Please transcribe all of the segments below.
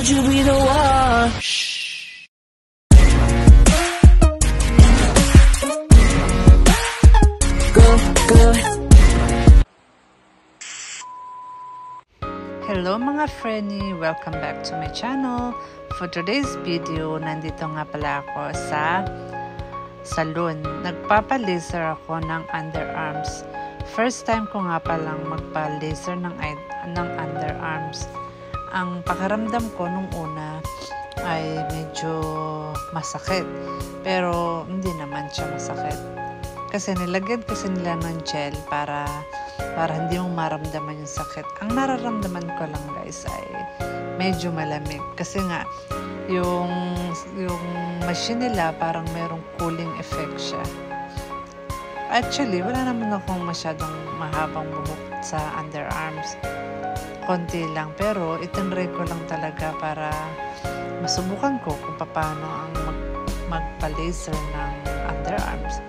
Would you be the one? Hello mga Frenny! Welcome back to my channel. For today's video, nandito nga pala ako sa salon. Nagpapa-laser ako ng underarms. First time ko nga palang magpa-laser ng underarms. Ang pakiramdam ko nung una ay medyo masakit. Pero hindi naman siya masakit. Kasi nilagyan kasi nila ng gel para hindi mo maramdaman yung sakit. Ang nararamdaman ko lang guys ay medyo malamig. Kasi nga, yung machine nila parang merong cooling effect siya. Actually, wala naman akong masyadong mahabang buhok sa underarms. Konti lang. Pero itinry ko lang talaga para masubukan ko kung paano ang magpa-laser ng underarms.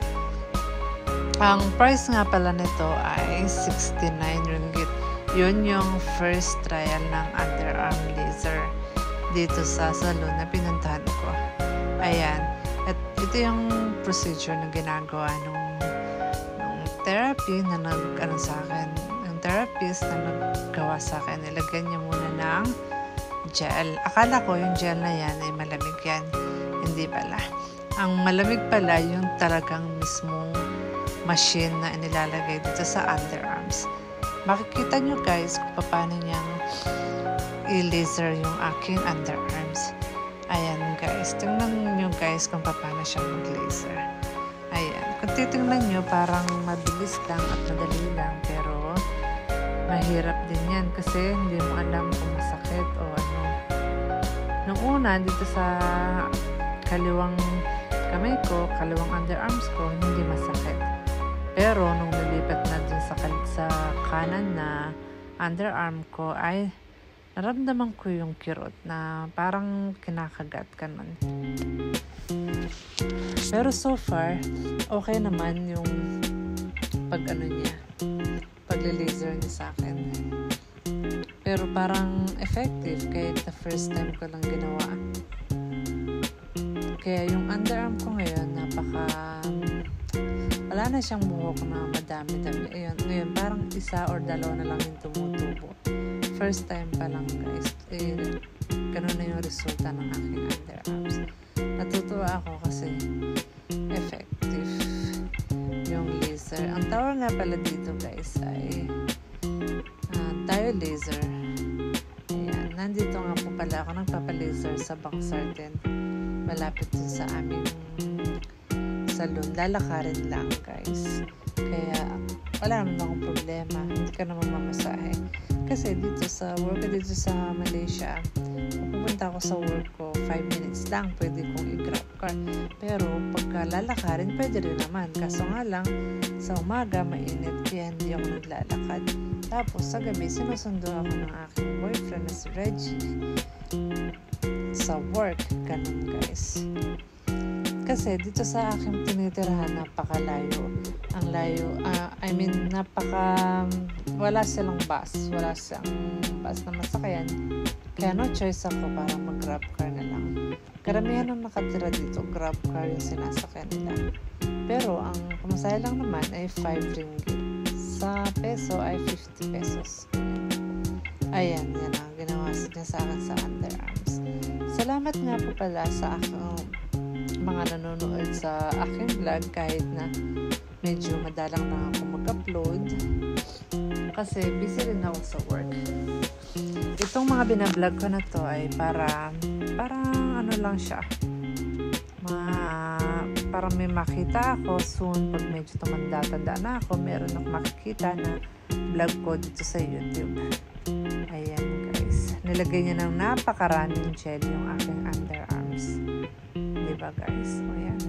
Ang price nga pala nito ay 69 ringgit. Yun yung first trial ng underarm laser dito sa salon na pinuntahan ko. Ayan. At ito yung procedure na ginagawa nung therapy na nag-ano sa akin. Yung therapist na naggawa sa akin, nilagyan niya muna ng gel. Akala ko yung gel na yan ay malamig yan. Hindi pala. Ang malamig pala yung talagang mismong machine na inilalagay dito sa underarms. Makikita nyo guys kung paano niyang i-laser yung aking underarms. Ayan guys. Tingnan nyo guys kung paano siya mag-laser. Ayan. Kung titingnan nyo parang mabilis lang at madali lang. Pero mahirap din yan kasi hindi mo alam kung masakit o ano. Nung una dito sa kaliwang kamay ko, kaliwang underarms ko, hindi masakit. Pero nung nilipat na dun sa kanan na underarm ko ay naramdaman ko yung kirot na parang kinakagat ka nun. Pero so far, okay naman yung pag-laser niya sa akin. Pero parang effective kahit the first time ko lang ginawa. Kaya yung underarm ko ngayon wala na siyang buhok na madami-dami. Ayun, ngayon parang isa or dalawa na lang yung tumutubo. First time pa lang guys. Ganun na yung resulta ng aking underarms. Natutuwa ako kasi effective yung laser. Ang tawag nga pala dito guys ay tire laser. Ayan, nandito nga po pala ako nagpapa-laser sa Bangsarten. Malapit din sa aming salon. Lalakarin lang guys. Kaya wala naman akong problema. Hindi ka naman mamasahe. Kasi dito sa Malaysia, pupunta ako sa work ko 5 minutes lang. Pwede kong i-grab car. Pero pagka lalakarin, pwede rin naman. Kaso nga lang, sa umaga mainit. Kaya hindi ako naglalakad. Tapos sa gabi, sinusundo ako ng aking boyfriend na si Reggie sa work. Ganun guys. Kasi dito sa aking tinitirahan, napakalayo. Ang layo, wala silang bus. Wala silang bus na masakayan. Kaya no choice ako para mag-grab car na lang. Karamihan ng nakatira dito, grab car yung sinasakyan nila. Pero ang pumasaya lang naman ay 5 ringgit. Sa peso ay 50 pesos. Ayan, yan ang ginawa niya sa akin sa underarms. Salamat nga po pala sa aking mga nanonood sa aking vlog kahit na medyo madalang lang ako mag-upload kasi busy rin ako sa work. Itong mga binablog ko na to ay parang ano lang siya, para may makita ako soon pag medyo tumanda-tanda na ako, meron akong makikita na vlog ko dito sa YouTube. Ayan guys, nilagay niya ng napakaraming gel yung aking underarms. Diba guys? O yan.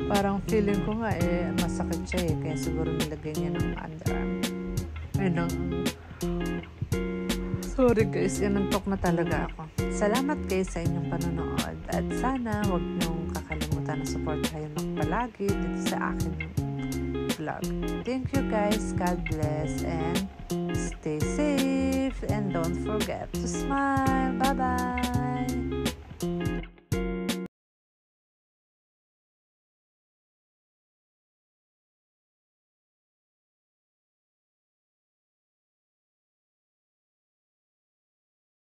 Parang feeling ko nga masakit siya kaya siguro nilagay niya ng underarm. Sorry guys, inantok na talaga ako. Salamat guys sa inyong panonood at sana huwag niyong kakalimutan na supportahan ako palagi dito sa aking vlog. Thank you guys. God bless and stay safe. don't forget to smile. Bye-bye!